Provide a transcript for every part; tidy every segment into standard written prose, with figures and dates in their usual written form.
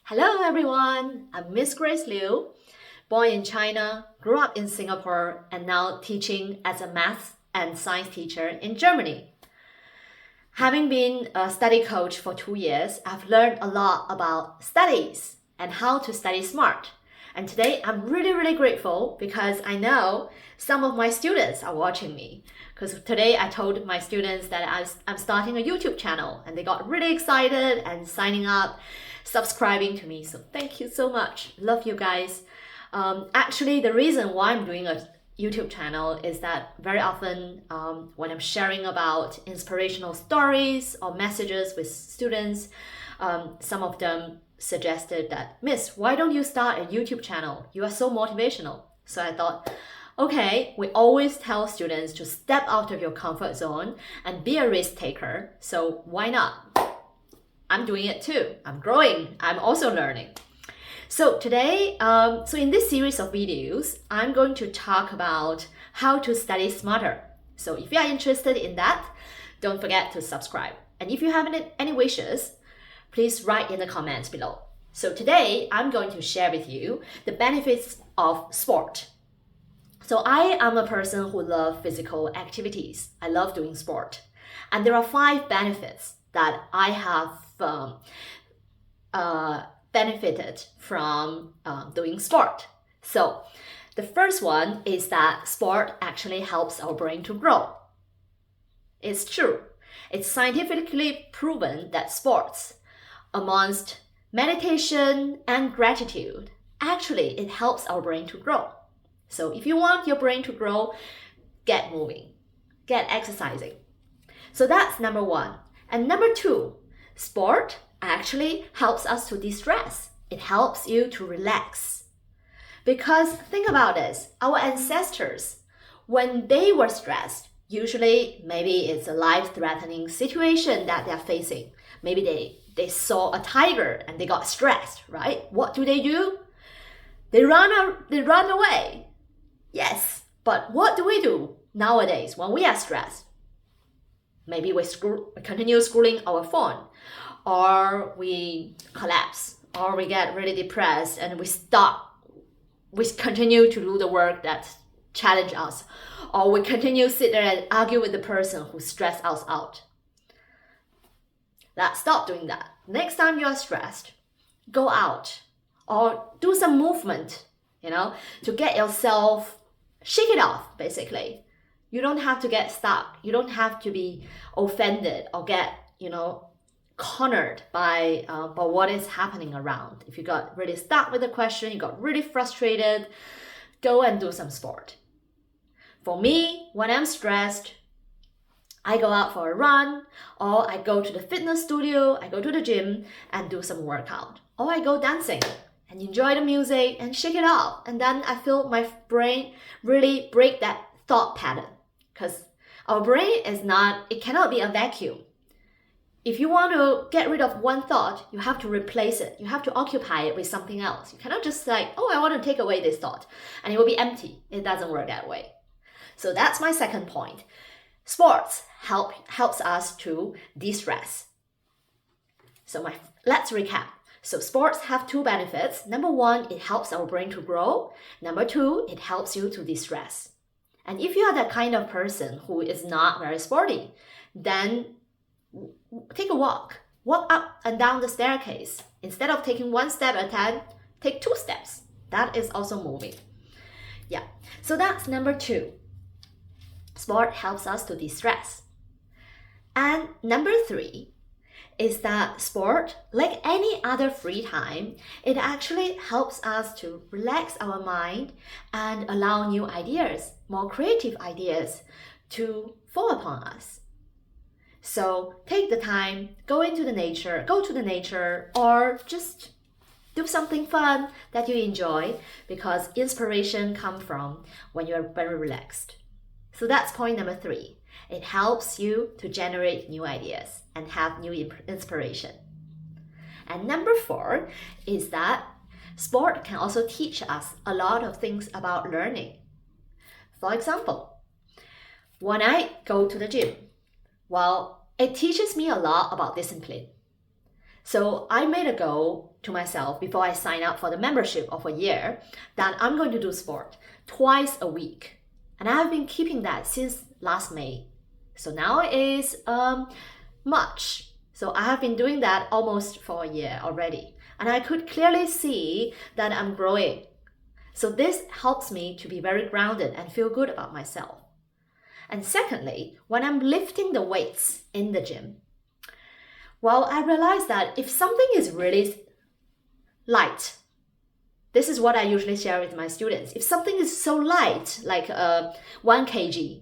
Hello everyone, I'm Miss Grace Liu, born in China, grew up in Singapore, and now teaching as a math and science teacher in Germany. Having been a study coach for 2 years, I've learned a lot about studies and how to study smart. And today I'm really grateful because I know some of my students are watching me. Because today I told my students that I'm starting a YouTube channel and they got really excited and signing up, subscribing to me. So thank you so much. Love you guys. Actually, the reason why I'm doing a YouTube channel is that very often when I'm sharing about inspirational stories or messages with students, some of them suggested that, Miss, why don't you start a YouTube channel? You are so motivational. So I thought, okay, we always tell students to step out of your comfort zone and be a risk taker. So why not? I'm doing it too. I'm growing. I'm also learning. So today, in this series of videos, I'm going to talk about how to study smarter. So if you are interested in that, don't forget to subscribe. And if you have any wishes, please write in the comments below. So today, I'm going to share with you the benefits of sport. So I am a person who loves physical activities. I love doing sport. And there are 5 benefits that I have benefited from doing sport. So the first one is that sport actually helps our brain to grow. It's true. It's scientifically proven that sports, amongst meditation and gratitude, actually it helps our brain to grow. So if you want your brain to grow, get moving, get exercising. So that's number 1. And number 2, sport actually helps us to de-stress. It helps you to relax. Because think about this, our ancestors, when they were stressed, usually maybe it's a life-threatening situation that they're facing. Maybe they saw a tiger and they got stressed, right? What do? They run away. Yes, but what do we do nowadays when we are stressed? Maybe we continue scrolling our phone, or we collapse, or we get really depressed and we stop. We continue to do the work that challenge us, or we continue sit there and argue with the person who stressed us out. Let's stop doing that. Next time you are stressed, go out or do some movement, to get yourself, shake it off, basically. You don't have to get stuck. You don't have to be offended or get, cornered by what is happening around. If you got really stuck with a question, you got really frustrated, go and do some sport. For me, when I'm stressed, I go out for a run, or I go to the fitness studio, I go to the gym and do some workout, or I go dancing and enjoy the music and shake it off. And then I feel my brain really break that thought pattern, because our brain it cannot be a vacuum. If you want to get rid of one thought, you have to replace it. You have to occupy it with something else. You cannot just say, oh, I want to take away this thought, and it will be empty. It doesn't work that way. So that's my second point. Sports helps us to de-stress. So let's recap. So sports have 2 benefits. Number 1, it helps our brain to grow. Number 2, it helps you to de-stress. And if you are that kind of person who is not very sporty, then take a walk. Walk up and down the staircase. Instead of taking 1 step at a time, take 2 steps. That is also moving. Yeah, so that's number 2. Sport helps us to de-stress. And number 3 is that sport, like any other free time, it actually helps us to relax our mind and allow new ideas, more creative ideas to fall upon us. So take the time, go to the nature, or just do something fun that you enjoy, because inspiration comes from when you're very relaxed. So that's point number 3. It helps you to generate new ideas and have new inspiration. And number 4 is that sport can also teach us a lot of things about learning. For example, when I go to the gym, it teaches me a lot about discipline. So I made a goal to myself before I sign up for the membership of a year that I'm going to do sport twice a week. And I have been keeping that since last May. So now it is March. So I have been doing that almost for a year already. And I could clearly see that I'm growing. So this helps me to be very grounded and feel good about myself. And secondly, when I'm lifting the weights in the gym, well, I realized that if something is really light, this is what I usually share with my students. If something is so light, like 1 kg,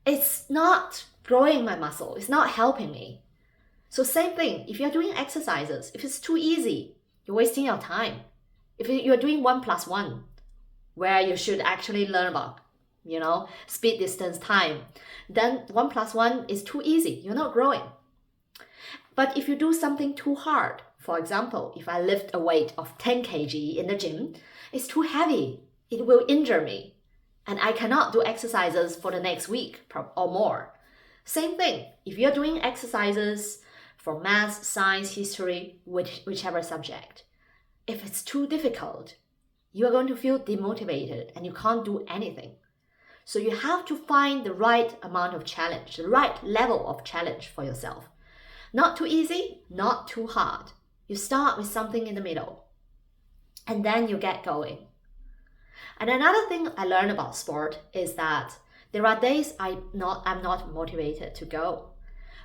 it's not growing my muscle. It's not helping me. So same thing, if you're doing exercises, if it's too easy, you're wasting your time. If you're doing 1+1, where you should actually learn about, speed, distance, time, then 1+1 is too easy. You're not growing. But if you do something too hard, for example, if I lift a weight of 10 kg in the gym, it's too heavy. It will injure me. And I cannot do exercises for the next week or more. Same thing, if you're doing exercises for math, science, history, whichever subject, if it's too difficult, you are going to feel demotivated and you can't do anything. So you have to find the right amount of challenge, the right level of challenge for yourself. Not too easy, not too hard. You start with something in the middle, and then you get going. And another thing I learned about sport is that there are days I'm not motivated to go.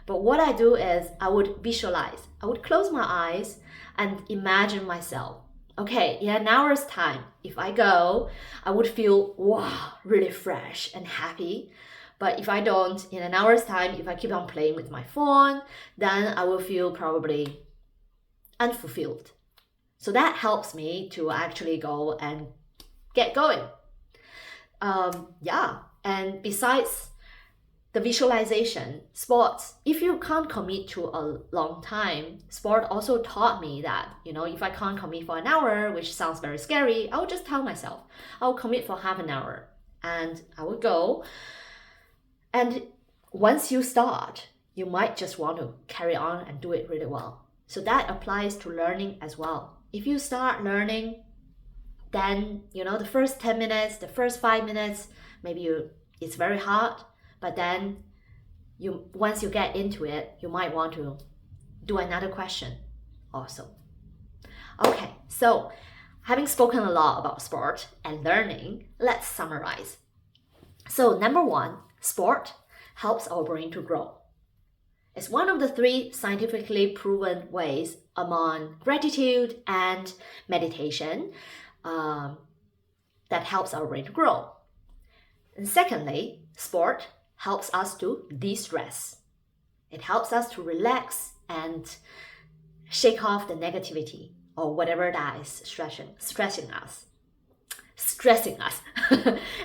But what I do is I would visualize. I would close my eyes and imagine myself. Okay, in an hour's time, if I go, I would feel, wow, really fresh and happy. But if I don't, in an hour's time, if I keep on playing with my phone, then I will feel probably unfulfilled. So that helps me to actually go and get going. And besides the visualization, sports, if you can't commit to a long time, sport also taught me that, if I can't commit for an hour, which sounds very scary, I would just tell myself, I'll commit for half an hour and I would go. And once you start, you might just want to carry on and do it really well. So that applies to learning as well. If you start learning, then, the first 10 minutes, the first 5 minutes, maybe it's very hard, but then once you get into it, you might want to do another question also. Okay, so having spoken a lot about sport and learning, let's summarize. So number 1, sport helps our brain to grow. It's one of the 3 scientifically proven ways among gratitude and meditation that helps our brain to grow. And secondly, sport helps us to de-stress. It helps us to relax and shake off the negativity or whatever that is stressing us.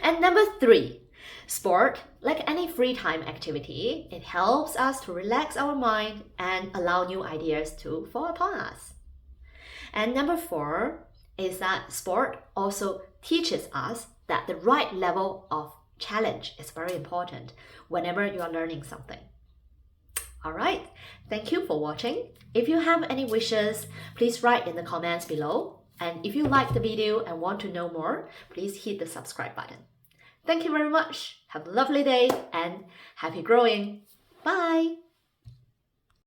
And number 3, sport, like any free time activity, it helps us to relax our mind and allow new ideas to fall upon us. And number 4 is that sport also teaches us that the right level of challenge is very important whenever you are learning something. All right, thank you for watching. If you have any wishes, please write in the comments below. And if you like the video and want to know more, please hit the subscribe button. Thank you very much. Have a lovely day and happy growing. Bye.